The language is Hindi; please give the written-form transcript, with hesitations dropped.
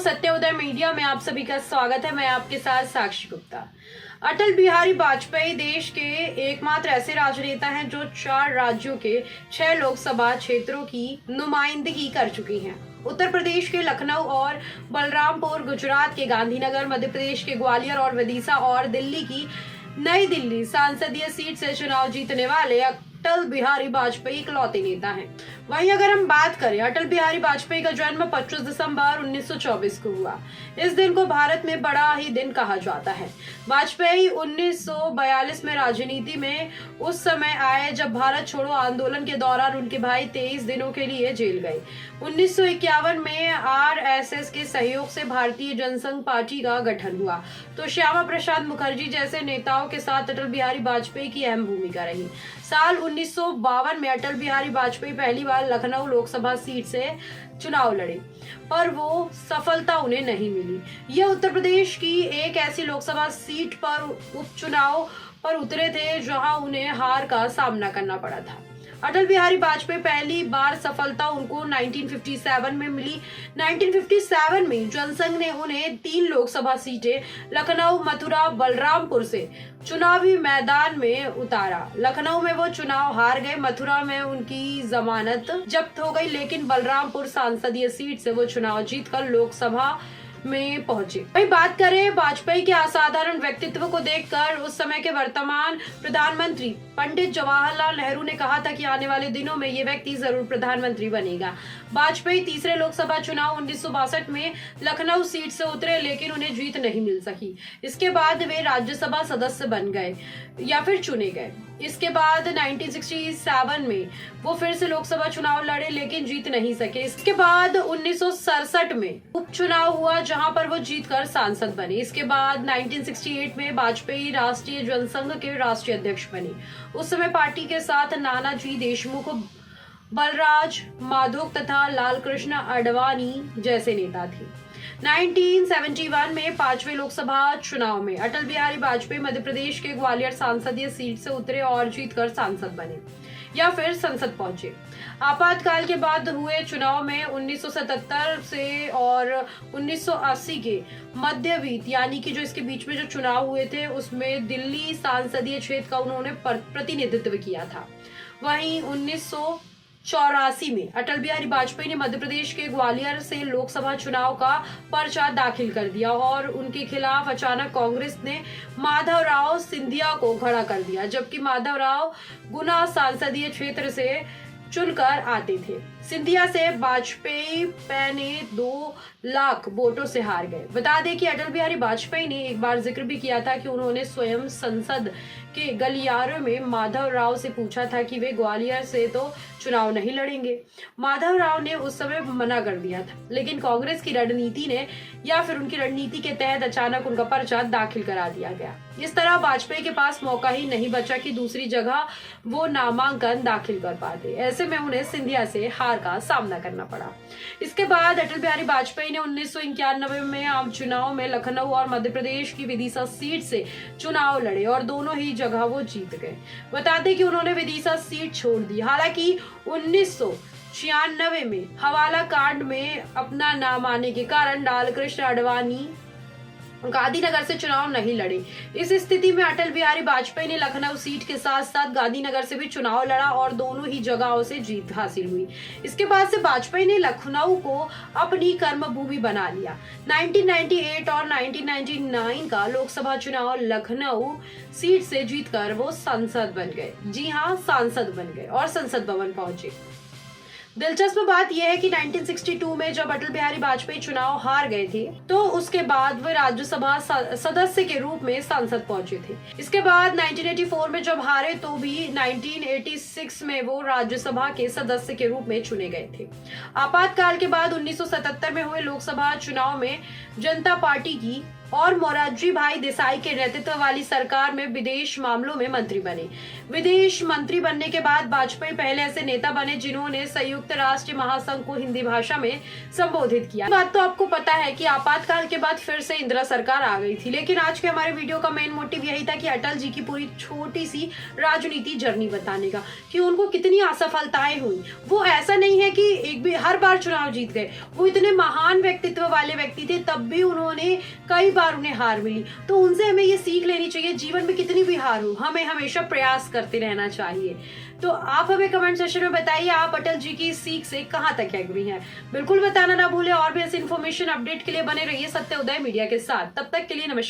सत्योदय मीडिया में आप सभी का स्वागत है। मैं आपके साथ साक्षी गुप्ता। अटल बिहारी वाजपेयी देश के एकमात्र ऐसे राजनेता हैं जो 4 राज्यों के 6 लोकसभा क्षेत्रों की नुमाइंदगी कर चुकी हैं। उत्तर प्रदेश के लखनऊ और बलरामपुर, गुजरात के गांधीनगर, मध्य प्रदेश के ग्वालियर और विदिशा और दिल्ली की नई दिल्ली संसदीय सीट से चुनाव जीतने वाले अटल बिहारी वाजपेयी इकलौते नेता हैं। वहीं अगर हम बात करें, अटल बिहारी वाजपेयी का जन्म 25 दिसंबर 1924 को हुआ। इस दिन को भारत में बड़ा ही दिन कहा जाता है। वाजपेयी 1942 में राजनीति में उस समय आए जब भारत छोड़ो आंदोलन के दौरान उनके भाई 23 दिनों के लिए जेल गए। 1951 में आरएसएस के सहयोग से भारतीय जनसंघ पार्टी का गठन हुआ तो श्यामा प्रसाद मुखर्जी जैसे नेताओं के साथ अटल बिहारी वाजपेयी की अहम भूमिका रही। साल 1952 में अटल बिहारी वाजपेयी पहली बार लखनऊ लोकसभा सीट से चुनाव लड़े, पर वो सफलता उन्हें नहीं मिली। यह उत्तर प्रदेश की एक ऐसी लोकसभा सीट पर उपचुनाव पर उतरे थे जहां उन्हें हार का सामना करना पड़ा था। अटल बिहारी वाजपेयी पहली बार सफलता उनको 1957 में मिली। 1957 में जनसंघ ने उन्हें 3 लोकसभा सीटें लखनऊ, मथुरा, बलरामपुर से चुनावी मैदान में उतारा। लखनऊ में वो चुनाव हार गए, मथुरा में उनकी जमानत जब्त हो गई, लेकिन बलरामपुर संसदीय सीट से वो चुनाव जीतकर लोकसभा में पहुंचे। वही बात करें वाजपेयी के असाधारण व्यक्तित्व को देखकर उस समय के वर्तमान प्रधानमंत्री पंडित जवाहरलाल नेहरू ने कहा था कि आने वाले दिनों में ये व्यक्ति जरूर प्रधानमंत्री बनेगा। वाजपेयी तीसरे लोकसभा चुनाव 1962 में लखनऊ सीट से उतरे, लेकिन उन्हें जीत नहीं मिल सकी। इसके बाद वे राज्यसभा सदस्य बन गए या फिर चुने गए। इसके बाद 1967 में वो फिर से लोकसभा चुनाव लड़े, लेकिन जीत नहीं सके। इसके बाद 1967 में उपचुनाव हुआ जहां पर वो जीतकर सांसद बने। इसके बाद 1968 में वाजपेयी राष्ट्रीय जनसंघ के राष्ट्रीय अध्यक्ष बने। उस समय पार्टी के साथ नानाजी देशमुख, बलराज माधोक तथा लालकृष्ण आडवाणी जैसे नेता थे। 1971 में 5वें लोकसभा चुनाव में अटल बिहारी वाजपेयी मध्य प्रदेश के ग्वालियर संसदीय सीट से उतरे और जीतकर सांसद बने या फिर संसद पहुंचे। आपातकाल के बाद हुए चुनाव में 1977 से और 1980 के मध्यवीत यानी कि जो इसके बीच में जो चुनाव हुए थे उसमें दिल्ली संसदीय क्षेत्र का उन्होंने प्रतिनिधित्व किया था। वहीं 1984 में अटल बिहारी वाजपेयी ने मध्य प्रदेश के ग्वालियर से लोकसभा चुनाव का पर्चा दाखिल कर दिया और उनके खिलाफ अचानक कांग्रेस ने माधवराव सिंधिया को खड़ा कर दिया, जबकि माधवराव गुना संसदीय क्षेत्र से चुनकर आते थे। सिंधिया से वाजपेयी पौने 2 लाख वोटों से हार गए। बता दें कि अटल बिहारी वाजपेयी ने एक बार जिक्र भी किया था कि उन्होंने स्वयं संसद के गलियारे में माधवराव से पूछा था कि वे ग्वालियर से तो चुनाव नहीं लड़ेंगे। माधवराव ने उस समय मना कर दिया था, लेकिन कांग्रेस की रणनीति ने या फिर उनकी रणनीति के तहत अचानक उनका पर्चा दाखिल करा दिया गया। इस तरह वाजपेयी के पास मौका ही नहीं बचा कि दूसरी जगह वो नामांकन दाखिल कर पाते। ऐसे में उन्हें सिंधिया से हार का सामना करना पड़ा। इसके बाद अटल बिहारी वाजपेयी ने 1991 में आम चुनाव में लखनऊ और मध्य प्रदेश की विदिशा सीट से चुनाव लड़े और दोनों ही जगह वो जीत गए। बता दें कि उन्होंने विदिशा सीट छोड़ दी। हालांकि 1996 में हवाला कांड में अपना नाम आने के कारण लालकृष्ण आडवाणी गांधीनगर से चुनाव नहीं लड़े। इस स्थिति में अटल बिहारी वाजपेयी ने लखनऊ सीट के साथ साथ गांधीनगर से भी चुनाव लड़ा और दोनों ही जगहों से जीत हासिल हुई। इसके बाद से वाजपेयी ने लखनऊ को अपनी कर्मभूमि बना लिया। 1998 और 1999 का लोकसभा चुनाव लखनऊ सीट से जीतकर वो सांसद बन गए। जी हाँ, सांसद बन गए और संसद भवन पहुंचे। दिलचस्प बात यह है कि 1962 में जब अटल बिहारी वाजपेयी चुनाव हार गए थे तो उसके बाद वे राज्यसभा सदस्य के रूप में सांसद पहुंचे थे। इसके बाद 1984 में जब हारे तो भी 1986 में वो राज्यसभा के सदस्य के रूप में चुने गए थे। आपातकाल के बाद 1977 में हुए लोकसभा चुनाव में जनता पार्टी की और मोरारजी भाई देसाई के नेतृत्व वाली सरकार में विदेश मामलों में मंत्री बने। विदेश मंत्री बनने के बाद वाजपेयी पहले ऐसे नेता बने जिन्होंने संयुक्त राष्ट्र महासंघ को हिंदी भाषा में संबोधित किया। बात तो आपको पता है कि आपातकाल के बाद फिर से इंदिरा सरकार आ गई थी, लेकिन आज के हमारे वीडियो का मेन मोटिव यही था कि अटल जी की पूरी छोटी सी राजनीति जर्नी बताने का, कि उनको कितनी असफलताएं हुई। वो ऐसा नहीं है कि एक भी हर बार चुनाव जीत गए, वो इतने महान व्यक्तित्व वाले व्यक्ति थे, तब भी उन्होंने कई बार उन्हें हार मिली। तो उनसे हमें ये सीख लेनी चाहिए, जीवन में कितनी भी हार हो हमें हमेशा प्रयास करते रहना चाहिए। तो आप हमें कमेंट सेक्शन में बताइए, आप अटल जी की सीख से कहां तक एग्री हैं। बिल्कुल बताना ना भूलें। और भी ऐसे इन्फॉर्मेशन अपडेट के लिए बने रहिए सत्य उदय मीडिया के साथ। तब तक के लिए नमस्कार।